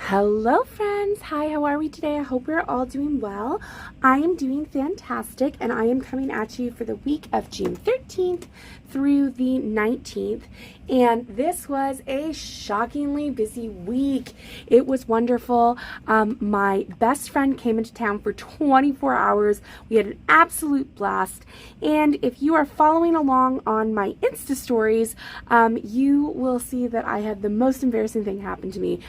Hello friends, hi, how are we today? I hope we're all doing well. I am doing fantastic, and I am coming at you for the week of June 13th through the 19th, and this was a shockingly busy week. It was wonderful. My best friend came into town for 24 hours. We had an absolute blast, and if you are following along on my Insta stories, you will see that I had the most embarrassing thing happen to me.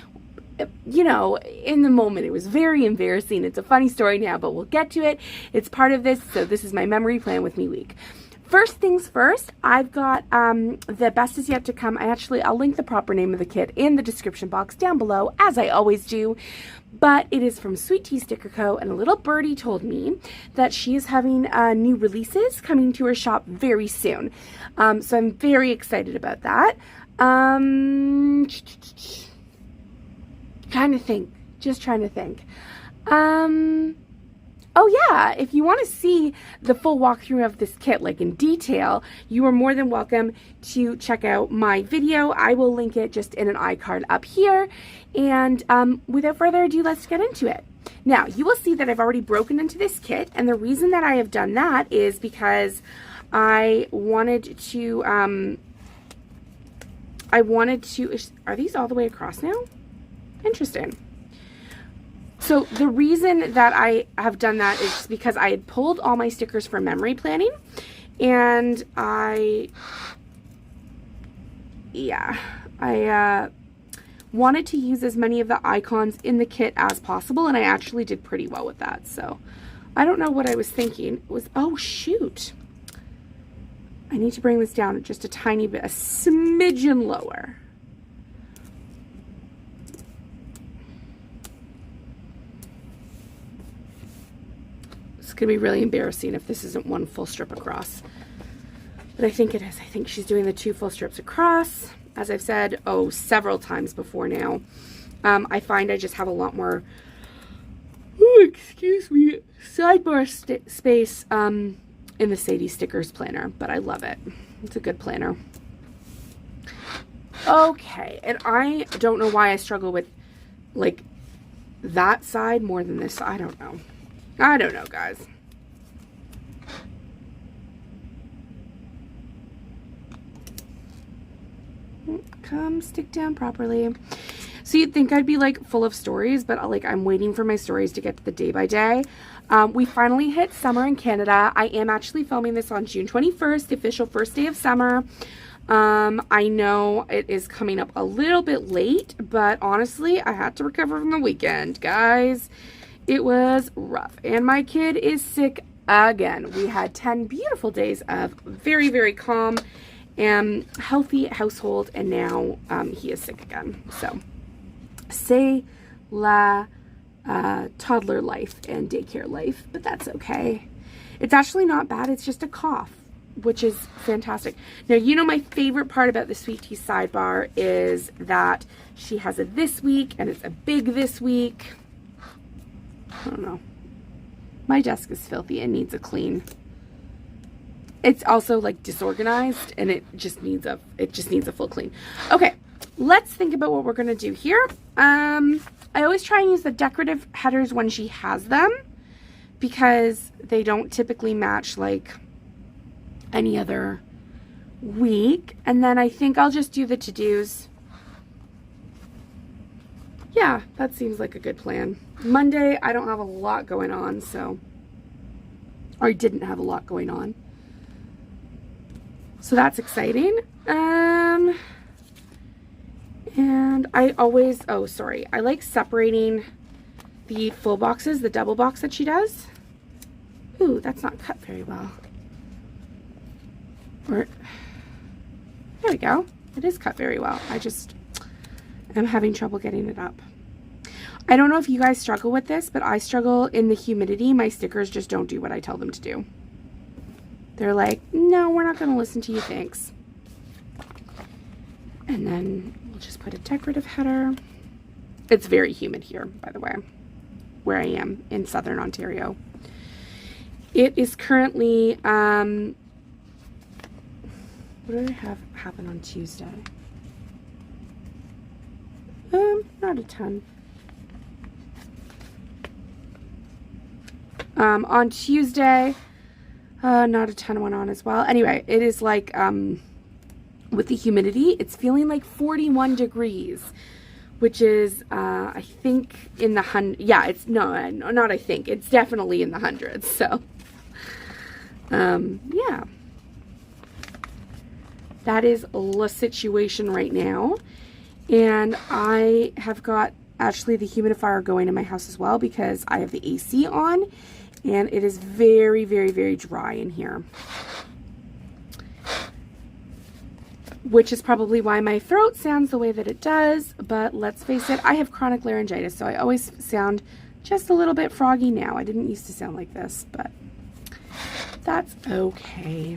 You know, in the moment, it was very embarrassing. It's a funny story now, but we'll get to it. It's part of this, so this is my memory plan with me week. First things first, I've got the best is yet to come. I'll link the proper name of the kit in the description box down below, as I always do. But it is from Sweet Tea Sticker Co. And a little birdie told me that she is having new releases coming to her shop very soon. So I'm very excited about that. Just trying to think. Oh yeah, if you want to see the full walkthrough of this kit, like in detail, you are more than welcome to check out my video. I will link it just in an iCard up here. And without further ado, let's get into it. Now, you will see that I've already broken into this kit, and the reason that I have done that is because I wanted to, are these all the way across now? Interesting. So the reason that I have done that is because I had pulled all my stickers for memory planning, and I wanted to use as many of the icons in the kit as possible, and I actually did pretty well with that. So I don't know what I was thinking. It was, oh shoot, I need to bring this down just a tiny bit, a smidgen lower. It's going to be really embarrassing if this isn't one full strip across. But I think it is. I think she's doing the 2 full strips across. As I've said, several times before now, I find I just have a lot more, sidebar space in the Sadies stickers planner. But I love it. It's a good planner. Okay, and I don't know why I struggle with, like, that side more than this. I don't know. I don't know, guys. Come stick down properly. So you'd think I'd be like full of stories, but like I'm waiting for my stories to get to the day by day. We finally hit summer in Canada. I am actually filming this on June 21st, the official first day of summer. I know it is coming up a little bit late, but honestly, I had to recover from the weekend, guys. It was rough, and my kid is sick again. We had 10 beautiful days of very, very calm and healthy household, and now he is sick again. So, c'est la toddler life and daycare life, but that's okay. It's actually not bad. It's just a cough, which is fantastic. Now, you know my favorite part about the Sweet Tea sidebar is that she has a this week, and it's a big this week. I don't know. My desk is filthy and needs a clean. It's also like disorganized, and it just needs a full clean. Okay, let's think about what we're gonna do here. I always try and use the decorative headers when she has them, because they don't typically match like any other week. And then I think I'll just do the to-dos. Yeah, that seems like a good plan. Monday, I don't have a lot going on, so, or I didn't have a lot going on. So that's exciting. And I always, I like separating the full boxes, the double box that she does. Ooh, that's not cut very well. There we go. It is cut very well. I'm having trouble getting it up. I don't know if you guys struggle with this, but I struggle in the humidity. My stickers just don't do what I tell them to do. They're like, no, we're not going to listen to you, thanks. And then we'll just put a decorative header. It's very humid here, by the way, where I am in Southern Ontario. It is currently, what did I have happen on Tuesday? Not a ton. On Tuesday, not a ton went on as well. Anyway, it is like, with the humidity, it's feeling like 41 degrees, which is, I think in the yeah, it's, no, not I think, it's definitely in the hundreds, so, yeah. That is the situation right now, and I have got actually the humidifier going in my house as well because I have the AC on, and it is very, very, very dry in here. Which is probably why my throat sounds the way that it does, but let's face it, I have chronic laryngitis, so I always sound just a little bit froggy now. I didn't used to sound like this, but that's okay.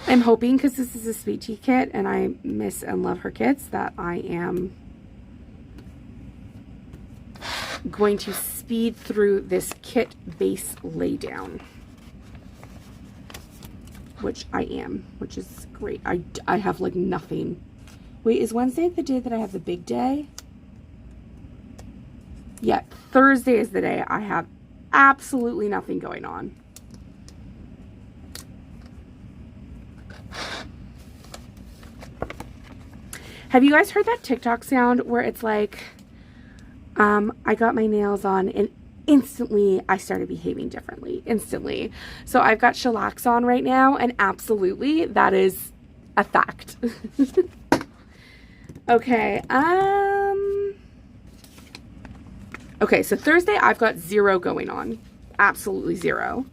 I'm hoping, because this is a sweet tea kit, and I miss and love her kits, that I am going to speed through this kit Base Laydown. Which I am, which is great. I have like nothing. Wait, is Wednesday the day that I have the big day? Yeah, Thursday is the day I have absolutely nothing going on. Have you guys heard that TikTok sound where it's like, I got my nails on and instantly I started behaving differently, instantly. So I've got shellacs on right now, and absolutely that is a fact. Okay, okay, so Thursday I've got 0 going on. Absolutely 0.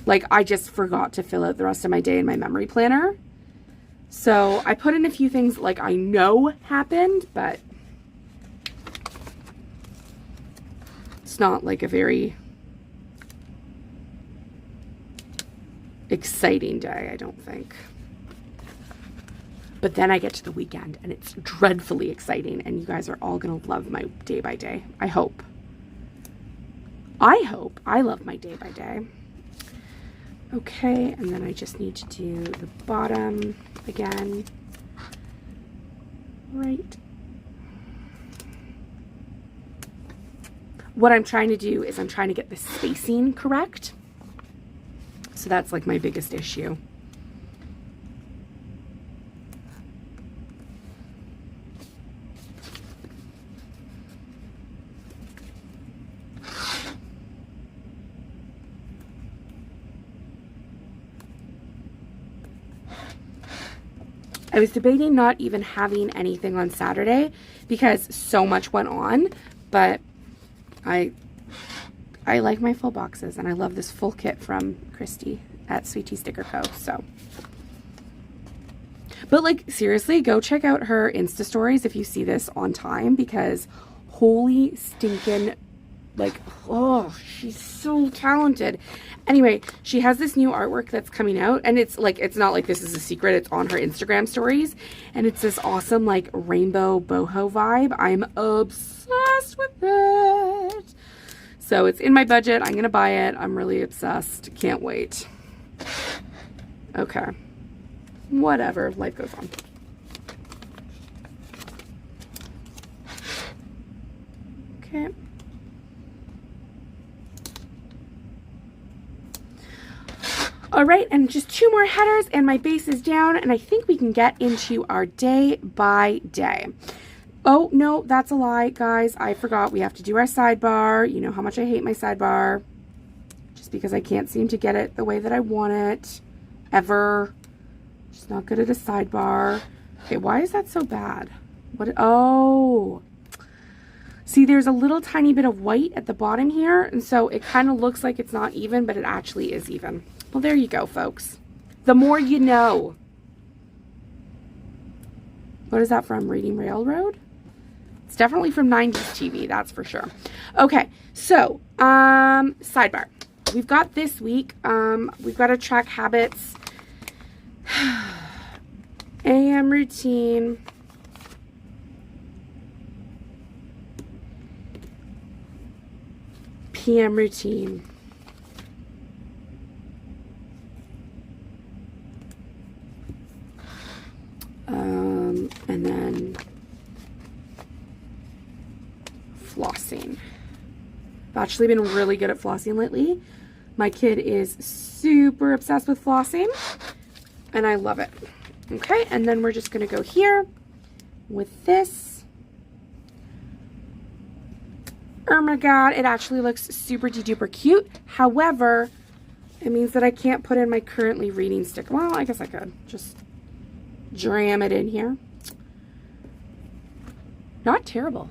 Like, I just forgot to fill out the rest of my day in my memory planner. So I put in a few things like I know happened, but it's not like a very exciting day, I don't think. But then I get to the weekend and it's dreadfully exciting, and you guys are all gonna love my day by day. I hope. I love my day by day. Okay, and then I just need to do the bottom again. Right. What I'm trying to do is I'm trying to get the spacing correct. So that's like my biggest issue. I was debating not even having anything on Saturday because so much went on, but I like my full boxes, and I love this full kit from Christy at Sweet Tea Sticker Co. So, but like, seriously, go check out her Insta stories if you see this on time, because holy stinking, like, oh, she's so talented. Anyway, she has this new artwork that's coming out, and it's like, it's not like this is a secret, it's on her Instagram stories, and it's this awesome like rainbow boho vibe. I'm obsessed with it. So it's in my budget. I'm gonna buy it. I'm really obsessed. Can't wait. Okay, whatever, life goes on. Okay. All right, and just 2 more headers and my base is down, and I think we can get into our day by day. Oh, no, that's a lie, guys. I forgot we have to do our sidebar. You know how much I hate my sidebar, just because I can't seem to get it the way that I want it, ever. Just not good at a sidebar. Okay, why is that so bad? What? Oh. See, there's a little tiny bit of white at the bottom here, and so it kind of looks like it's not even, but it actually is even. Well, there you go, folks. The more you know. What is that from? Reading Railroad? It's definitely from 90s TV, that's for sure. Okay, so, sidebar. We've got this week, we've got to track habits, AM routine, PM routine. And then flossing. I've actually been really good at flossing lately. My kid is super obsessed with flossing, and I love it. Okay, and then we're just going to go here with this. Oh my god, it actually looks super duper cute. However, it means that I can't put in my currently reading sticker. Well, I guess I could just jam it in here. Not terrible.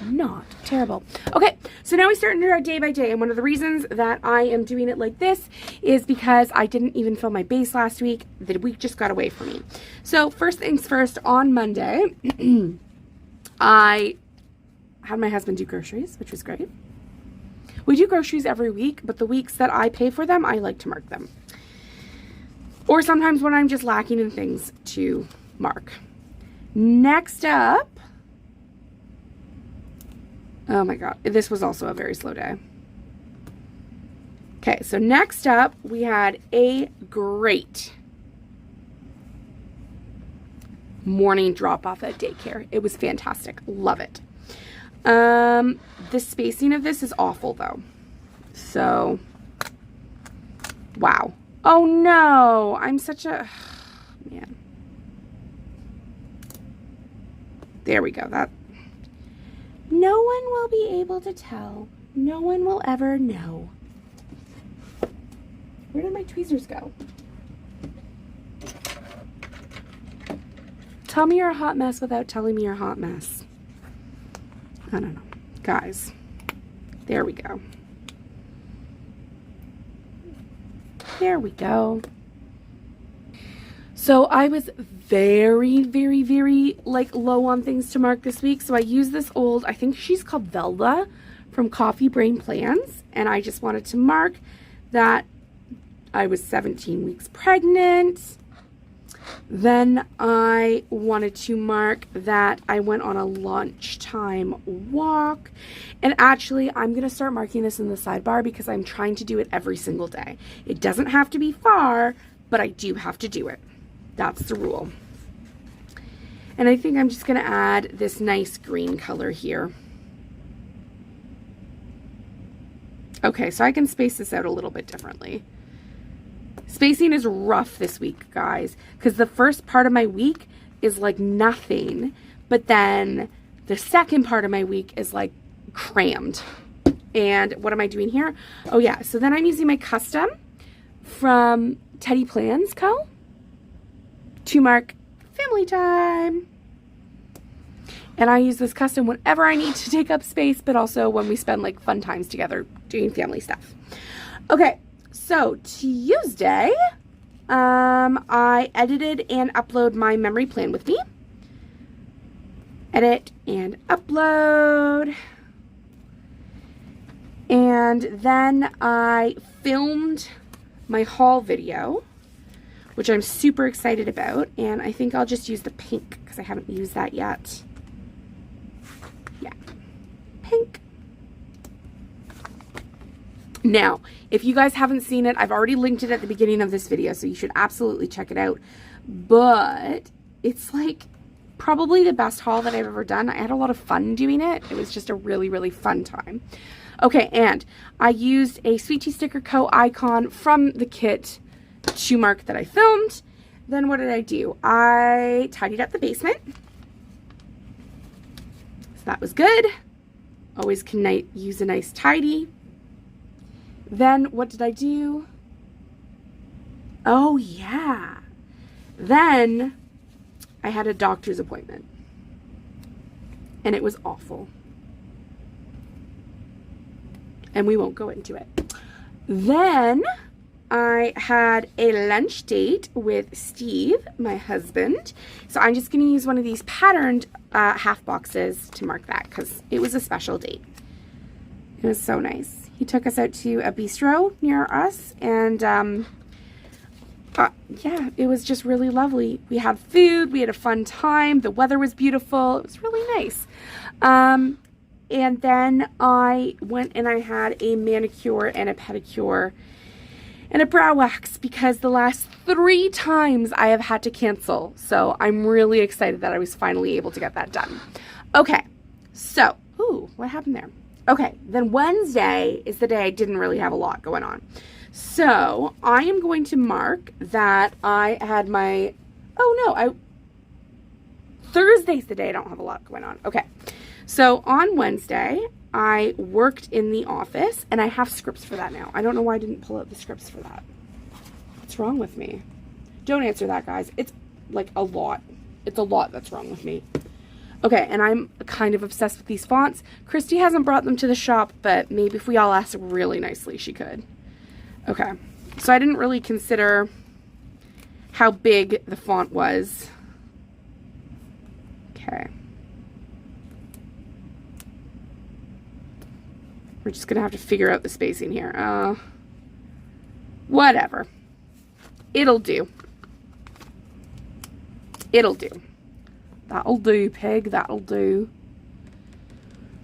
Not terrible. Okay, so now we start into our day by day, and one of the reasons that I am doing it like this is because I didn't even film my base last week. The week just got away from me. So first things first, on Monday, I had my husband do groceries, which was great. We do groceries every week, but the weeks that I pay for them, I like to mark them. Or sometimes when I'm just lacking in things to mark. Next up, oh my god, this was also a very slow day. Okay, so next up, we had a great morning drop-off at daycare. It was fantastic. Love it. The spacing of this is awful, though. So, wow. Oh, no. I'm such a... man. There we go. That... no one will be able to tell. No one will ever know. Where did my tweezers go? Tell me you're a hot mess without telling me you're a hot mess. I don't know. Guys, there we go. There we go. So I was very, like low on things to mark this week. So I used this old, I think she's called Velda from Coffee Brain Plans. And I just wanted to mark that I was 17 weeks pregnant. Then I wanted to mark that I went on a lunchtime walk. And actually, I'm going to start marking this in the sidebar because I'm trying to do it every single day. It doesn't have to be far, but I do have to do it. That's the rule. And I think I'm just going to add this nice green color here. Okay, so I can space this out a little bit differently. Spacing is rough this week, guys, because the first part of my week is like nothing, but then the second part of my week is like crammed. And what am I doing here? Oh yeah, so then I'm using my custom from Teddy Plans Co. to mark family time. And I use this custom whenever I need to take up space, but also when we spend like fun times together doing family stuff. Okay. So Tuesday, I edited and upload my memory plan with me. Edit and upload. And then I filmed my haul video, which I'm super excited about. And I think I'll just use the pink because I haven't used that yet. Yeah, pink. Now, if you guys haven't seen it, I've already linked it at the beginning of this video, so you should absolutely check it out. But it's like probably the best haul that I've ever done. I had a lot of fun doing it. It was just a really fun time. Okay, and I used a Sweet Tea Sticker Co. icon from the kit to mark that I filmed. Then what did I do? I tidied up the basement. So that was good. Always can use a nice tidy. Then what did I do? Oh yeah. Then I had a doctor's appointment. And it was awful. And we won't go into it. Then I had a lunch date with Steve, my husband. So I'm just going to use one of these patterned half boxes to mark that because it was a special date. It was so nice. He took us out to a bistro near us, and yeah, it was just really lovely. We had food, we had a fun time, the weather was beautiful, it was really nice. And then I went and I had a manicure and a pedicure and a brow wax because the last 3 times I have had to cancel. So I'm really excited that I was finally able to get that done. Okay, so Ooh, what happened there? Okay, then Wednesday is the day I didn't really have a lot going on. So I am going to mark that I had my, Thursday's the day I don't have a lot going on. Okay, so on Wednesday, I worked in the office, and I have scripts for that now. I don't know why I didn't pull out the scripts for that. What's wrong with me? Don't answer that, guys. It's like a lot. It's a lot that's wrong with me. Okay, and I'm kind of obsessed with these fonts. Christy hasn't brought them to the shop, but maybe if we all asked really nicely, she could. Okay, so I didn't really consider how big the font was. Okay. We're just going to have to figure out the spacing here. Whatever. It'll do. It'll do. That'll do, pig. That'll do.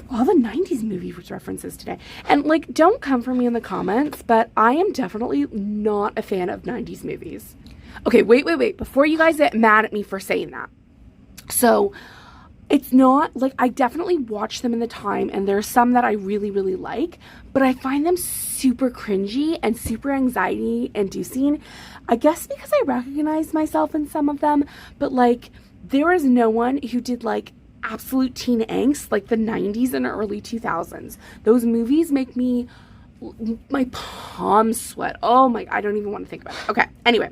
All the 90s movie references today. And, like, don't come for me in the comments, but I am definitely not a fan of 90s movies. Okay, wait. Before you guys get mad at me for saying that. So, it's not, like, I definitely watch them in the time, and there are some that I really, really like, but I find them super cringy and super anxiety-inducing. I guess because I recognize myself in some of them, but, like, there is no one who did, like, absolute teen angst like the 90s and early 2000s. Those movies make me, my palms sweat. Oh my, I don't even want to think about it. Okay, anyway,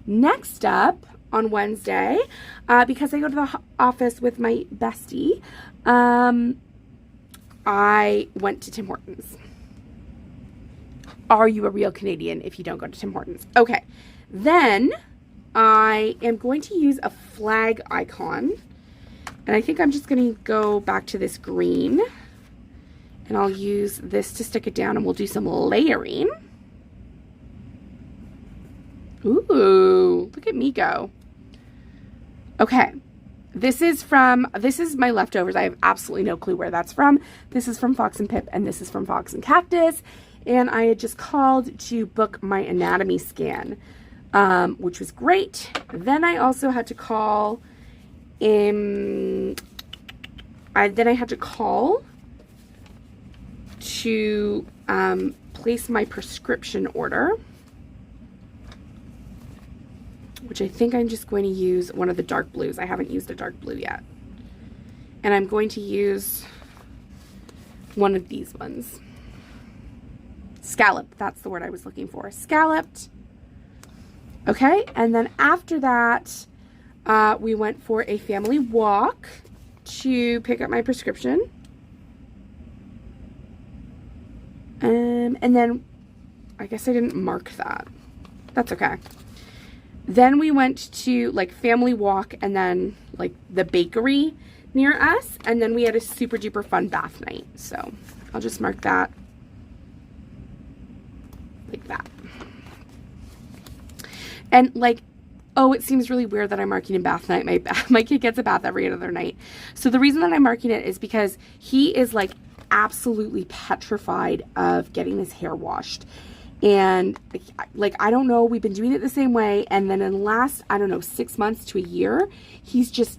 next up on Wednesday, because I go to the office with my bestie, I went to Tim Hortons. Are you a real Canadian if you don't go to Tim Hortons? Okay, then I am going to use a flag icon, and I think I'm just going to go back to this green, and I'll use this to stick it down, and we'll do some layering. Ooh, look at me go. Okay, this is my leftovers. I have absolutely no clue where that's from. This is from Fox and Pip, and this is from Fox and Cactus, and I had just called to book my anatomy scan, which was great. Then I also had to call to place my prescription order, which I think I'm just going to use one of the dark blues. I haven't used a dark blue yet. And I'm going to use one of these ones. Scalloped, that's the word I was looking for. Scalloped. Okay, and then after that, we went for a family walk to pick up my prescription. And then, I guess I didn't mark that. That's okay. Then we went to, like, family walk and then, like, the bakery near us. And then we had a super duper fun bath night. So, I'll just mark that like that. And, like, oh, it seems really weird that I'm marking in bath night. My kid gets a bath every other night. So the reason that I'm marking it is because he is, like, absolutely petrified of getting his hair washed. And, like, I don't know, we've been doing it the same way, and then in the last, I don't know, 6 months to a year, he's just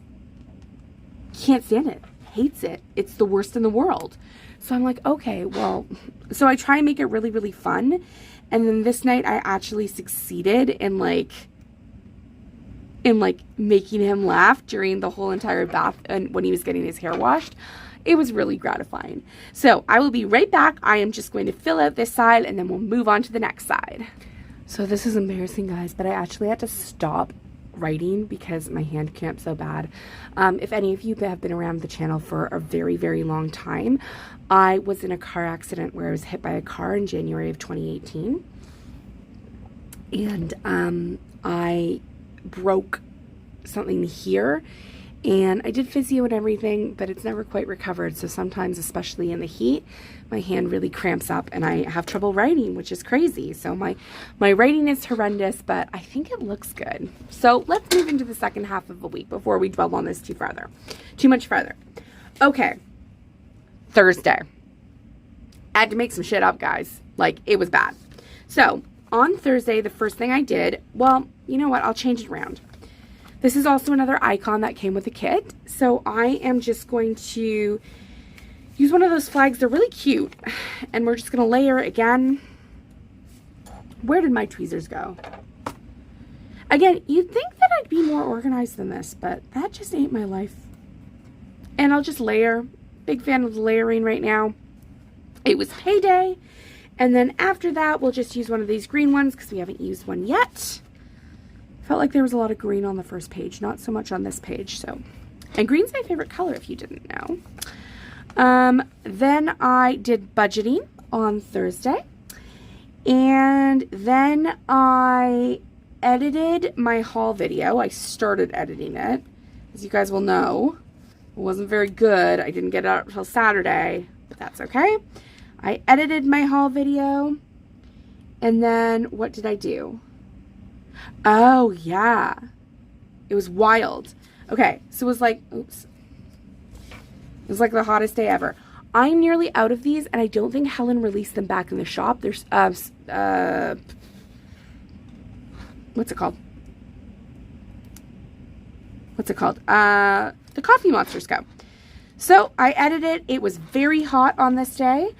can't stand it, hates it. It's the worst in the world. So I'm like, okay, well, so I try and make it really, really fun. And then this night I actually succeeded in making him laugh during the whole entire bath and when he was getting his hair washed. It was really gratifying. So I will be right back. I am just going to fill out this side and then we'll move on to the next side. So this is embarrassing, guys, but I actually had to stop writing because my hand cramped so bad. If any of you have been around the channel for a very, very long time, I was in a car accident where I was hit by a car in January of 2018. And I broke something here. And I did physio and everything, but it's never quite recovered. So sometimes, especially in the heat, my hand really cramps up and I have trouble writing, which is crazy. So my writing is horrendous, but I think it looks good. So let's move into the second half of the week before we dwell on this too much further. Okay, Thursday. I had to make some shit up, guys. Like, it was bad. So on Thursday, the first thing I did, well, you know what? I'll change it around. This is also another icon that came with the kit. So I am just going to use one of those flags. They're really cute. And we're just going to layer again. Where did my tweezers go? Again, you'd think that I'd be more organized than this, but that just ain't my life. And I'll just layer. Big fan of layering right now. It was payday. And then after that, we'll just use one of these green ones because we haven't used one yet. Felt like there was a lot of green on the first page, not so much on this page. So, and green's my favorite color if you didn't know. Then I did budgeting on Thursday. And then I edited my haul video. I started editing it. As you guys will know, it wasn't very good. I didn't get it out until Saturday, but that's okay. I edited my haul video, and then what did I do? Oh, yeah. It was wild. Okay, so it was like, oops. It was like the hottest day ever. I'm nearly out of these, and I don't think Helen released them back in the shop. There's, what's it called? The Coffee Monsters go. So I edited. It was very hot on this day.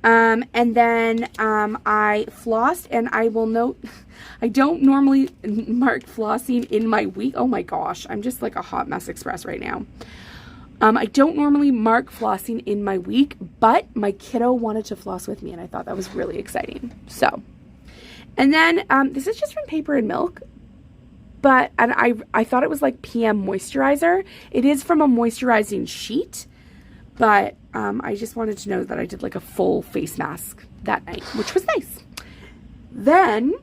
And then I flossed, and I will note, I don't normally mark flossing in my week. Oh my gosh, I'm just like a hot mess express right now. I don't normally mark flossing in my week, but my kiddo wanted to floss with me, and I thought that was really exciting. So, and then this is just from Paper and Milk, but and I thought it was like PM moisturizer. It is from a moisturizing sheet. But I just wanted to know that I did like a full face mask that night, which was nice. Then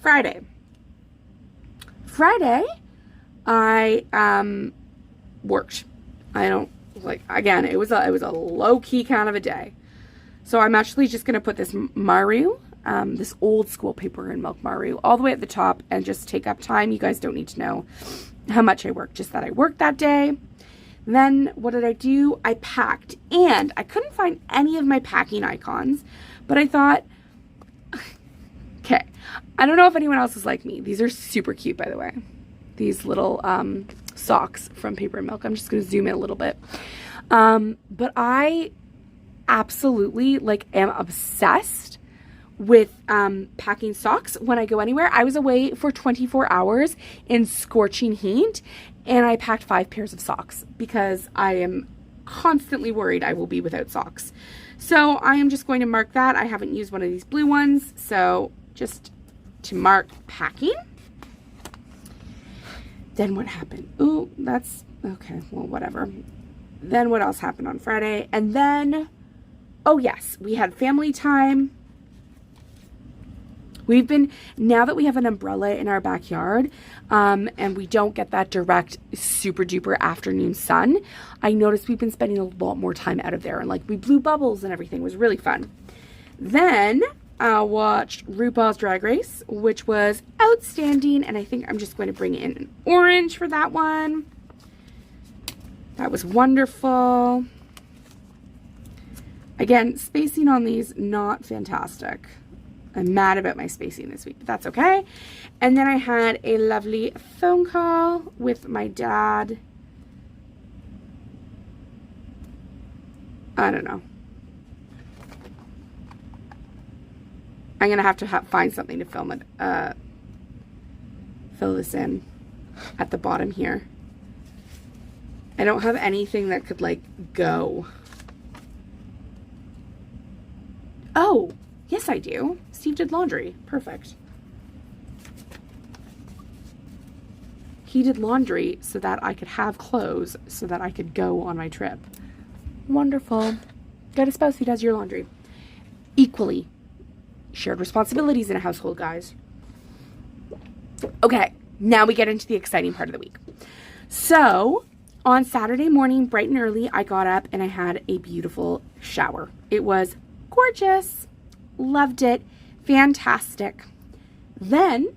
Friday, I worked. I don't like, again, it was a low key kind of a day. So I'm actually just gonna put this Maru, this old school Paper and Milk Maru, all the way at the top and just take up time. You guys don't need to know how much I worked, just that I worked that day. Then what did I do? I packed, and I couldn't find any of my packing icons, but I thought, okay, I don't know if anyone else is like me. These are super cute, by the way. These little socks from Paper and Milk. I'm just going to zoom in a little bit. But I absolutely am obsessed with packing socks when I go anywhere. I was away for 24 hours in scorching heat, and I packed 5 pairs of socks because I am constantly worried I will be without socks. So I am just going to mark that. I haven't used one of these blue ones, so just to mark packing. Then what happened? Ooh, that's okay. Well, whatever. Then what else happened on Friday? And then, oh yes, we had family time. Now that we have an umbrella in our backyard, and we don't get that direct super duper afternoon sun, I noticed we've been spending a lot more time out of there, and we blew bubbles and everything. It was really fun. Then I watched RuPaul's Drag Race, which was outstanding, and I think I'm just going to bring in an orange for that one. That was wonderful. Again, spacing on these, not fantastic. I'm mad about my spacing this week, but that's okay. And then I had a lovely phone call with my dad. I don't know. I'm going to have to find something to film it, fill this in at the bottom here. I don't have anything that could go. Oh, yes I do. Steve did laundry. Perfect. He did laundry so that I could have clothes so that I could go on my trip. Wonderful. Got a spouse who does your laundry. Equally shared responsibilities in a household, guys. Okay, now we get into the exciting part of the week. So, on Saturday morning, bright and early, I got up and I had a beautiful shower. It was gorgeous. Loved it. Fantastic. Then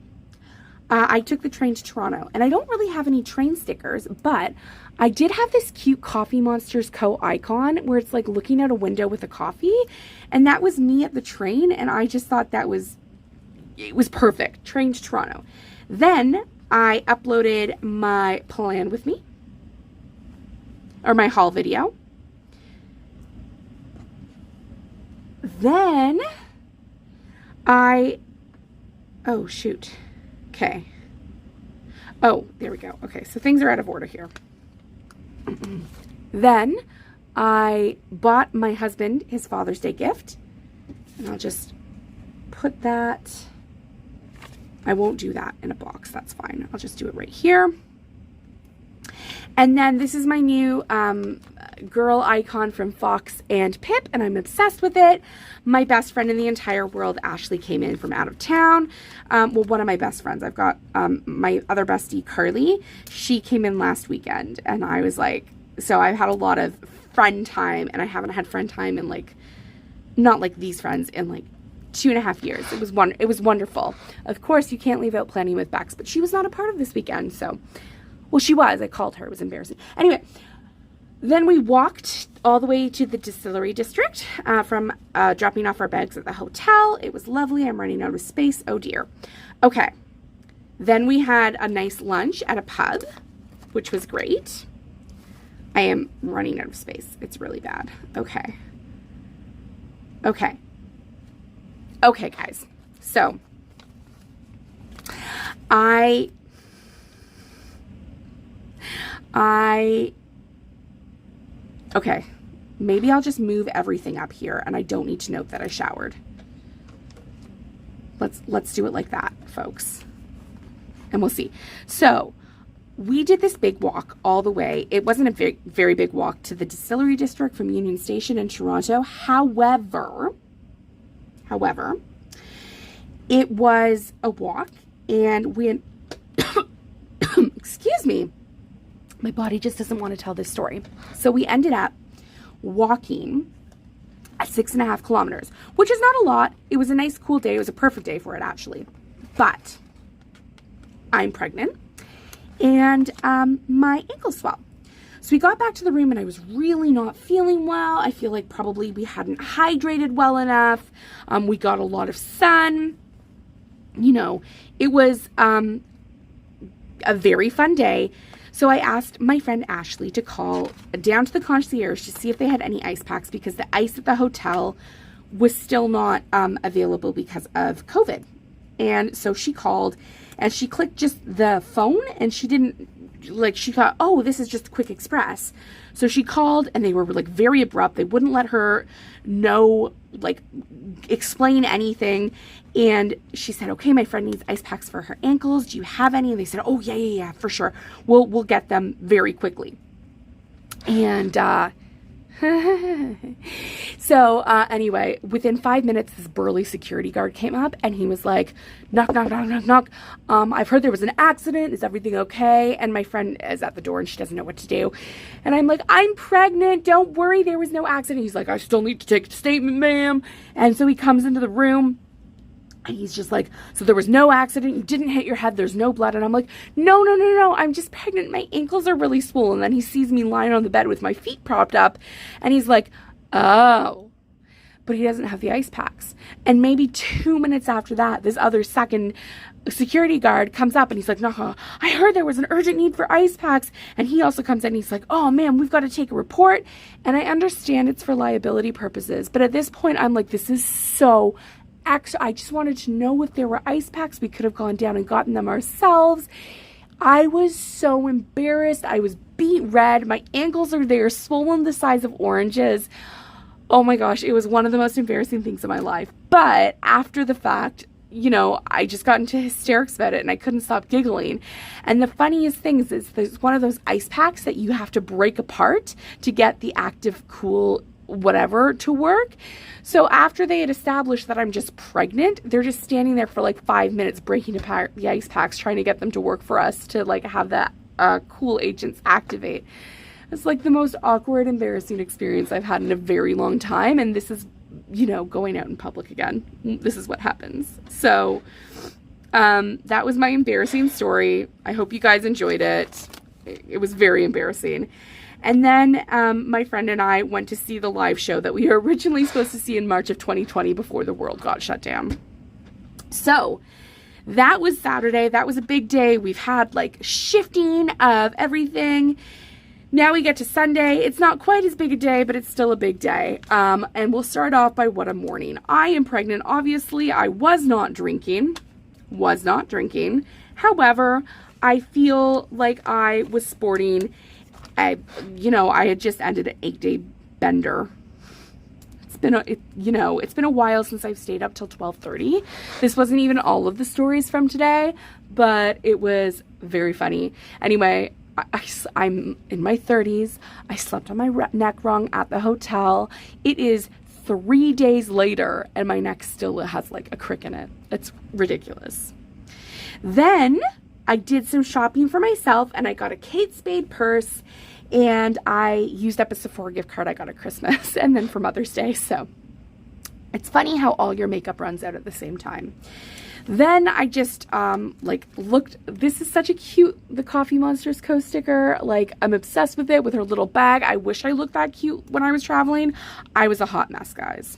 I took the train to Toronto, and I don't really have any train stickers, but I did have this cute Coffee Monsters Co. icon where it's looking out a window with a coffee, and that was me at the train, and I just thought it was perfect. Train to Toronto. Then I uploaded my plan with me, or my haul video. then oh shoot. Okay. Oh, there we go. Okay, so things are out of order here. Then I bought my husband his Father's Day gift, and I'll just put that, I won't do that in a box, that's fine. I'll just do it right here. And then this is my new girl icon from Fox and Pip, and I'm obsessed with it. My best friend in the entire world, Ashley, came in from out of town. Well, one of my best friends. I've got my other bestie, Carly. She came in last weekend, and I was like, so I've had a lot of friend time, and I haven't had friend time in like, not like these friends, in like 2.5 years. It was wonderful. Of course, you can't leave out planning with Bex, but she was not a part of this weekend, so, well, she was. I called her. It was embarrassing. Anyway, then we walked all the way to the distillery district from dropping off our bags at the hotel. It was lovely. I'm running out of space. Oh, dear. Okay. Then we had a nice lunch at a pub, which was great. I am running out of space. It's really bad. Okay. Okay. Okay, guys. So, okay, maybe I'll just move everything up here and I don't need to note that I showered. Let's do it like that, folks. And we'll see. So, we did this big walk all the way. It wasn't a very, very big walk to the distillery district from Union Station in Toronto. However, it was a walk, and we, excuse me, my body just doesn't want to tell this story. So we ended up walking at 6.5 kilometers, which is not a lot. It was a nice, cool day. It was a perfect day for it, actually. But I'm pregnant, and my ankle swelled. So we got back to the room, and I was really not feeling well. I feel like probably we hadn't hydrated well enough. We got a lot of sun. You know, it was a very fun day. So I asked my friend Ashley to call down to the concierge to see if they had any ice packs, because the ice at the hotel was still not available because of COVID. And so she called, and she clicked just the phone, and she didn't, like, she thought, oh, this is just Quick Express. So she called, and they were like very abrupt. They wouldn't let her know, like, explain anything. And she said, okay, my friend needs ice packs for her ankles. Do you have any? And they said, oh, yeah, for sure. We'll get them very quickly. And so anyway, within 5 minutes, this burly security guard came up, and he was like, knock, knock, knock, knock, knock. I've heard there was an accident. Is everything okay? And my friend is at the door, and she doesn't know what to do. And I'm like, I'm pregnant. Don't worry. There was no accident. He's like, I still need to take a statement, ma'am. And so he comes into the room, and he's just like, so there was no accident. You didn't hit your head. There's no blood. And I'm like, no. I'm just pregnant. My ankles are really swollen. And then he sees me lying on the bed with my feet propped up. And he's like, oh. But he doesn't have the ice packs. And maybe 2 minutes after that, this other second security guard comes up, and he's like, no, I heard there was an urgent need for ice packs. And he also comes in, and he's like, oh, man, we've got to take a report. And I understand it's for liability purposes. But at this point, I'm like, this is so... Actually, I just wanted to know if there were ice packs. We could have gone down and gotten them ourselves. I was so embarrassed. I was beet red. My ankles are there, swollen the size of oranges. Oh my gosh, it was one of the most embarrassing things in my life. But after the fact, you know, I just got into hysterics about it, and I couldn't stop giggling. And the funniest thing is there's one of those ice packs that you have to break apart to get the active, cool, whatever to work. So after they had established that I'm just pregnant, they're just standing there for like 5 minutes breaking apart the ice packs, trying to get them to work for us to like have that cool agents activate. It's like the most awkward, embarrassing experience I've had in a very long time. And this is, you know, going out in public again. This is what happens. So that was my embarrassing story. I hope you guys enjoyed it. It was very embarrassing. And then my friend and I went to see the live show that we were originally supposed to see in March of 2020 before the world got shut down. So that was Saturday. That was a big day. We've had like shifting of everything. Now we get to Sunday. It's not quite as big a day, but it's still a big day. And we'll start off by what a morning. I am pregnant. Obviously, I was not drinking. However, I feel like I was sporting. I had just ended an 8-day bender. It's been a while since I've stayed up till 12:30. This wasn't even all of the stories from today, but it was very funny. Anyway, I'm in my 30s. I slept on my neck wrong at the hotel. It is 3 days later and my neck still has like a crick in it. It's ridiculous. Then I did some shopping for myself and I got a Kate Spade purse and I used up a Sephora gift card I got at Christmas and then for Mother's Day. So it's funny how all your makeup runs out at the same time. Then I just looked, this is such a cute, the Coffee Monsters co-sticker. Like, I'm obsessed with it, with her little bag. I wish I looked that cute when I was traveling. I was a hot mess, guys.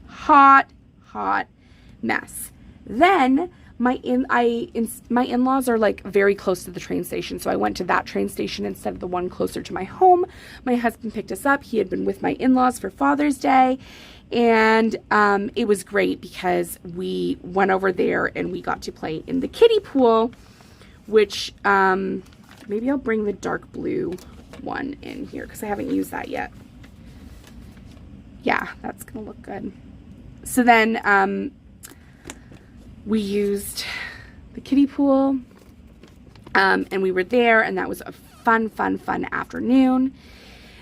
Hot mess. Then my in-laws are like very close to the train station, so I went to that train station instead of the one closer to my home. My husband picked us up. He had been with my in-laws for Father's Day. And it was great because we went over there and we got to play in the kiddie pool, which maybe I'll bring the dark blue one in here because I haven't used that yet. Yeah, that's going to look good. So then we used the kiddie pool and we were there and that was a fun afternoon.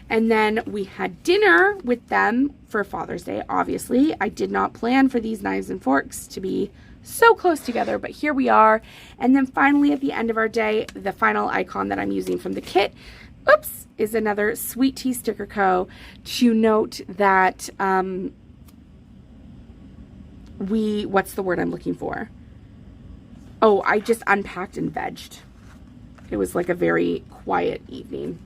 And then we had dinner with them for Father's Day, obviously. I did not plan for these knives and forks to be so close together, but here we are. And then finally at the end of our day, the final icon that I'm using from the kit, is another Sweet Tea Sticker Co. to note that what's the word I'm looking for? Oh, I just unpacked and vegged. It was like a very quiet evening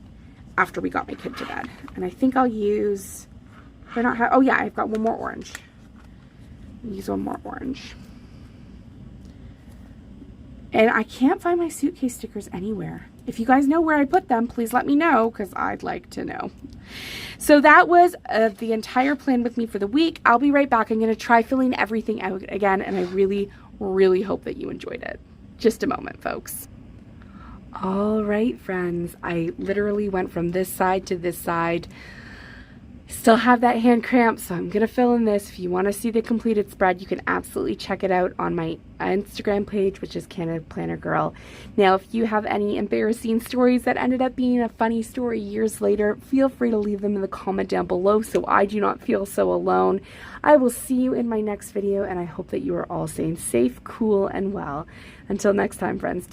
after we got my kid to bed. And I think I'll use, oh yeah, I've got one more orange. Use one more orange. And I can't find my suitcase stickers anywhere. If you guys know where I put them, please let me know because I'd like to know. So that was the entire plan with me for the week. I'll be right back. I'm going to try filling everything out again, and I really, really hope that you enjoyed it. Just a moment, folks. All right, friends, I literally went from this side to this side. Still have that hand cramp, so I'm going to fill in this. If you want to see the completed spread, you can absolutely check it out on my Instagram page, which is Canada Planner Girl. Now, if you have any embarrassing stories that ended up being a funny story years later, feel free to leave them in the comment down below so I do not feel so alone. I will see you in my next video, and I hope that you are all staying safe, cool, and well. Until next time, friends.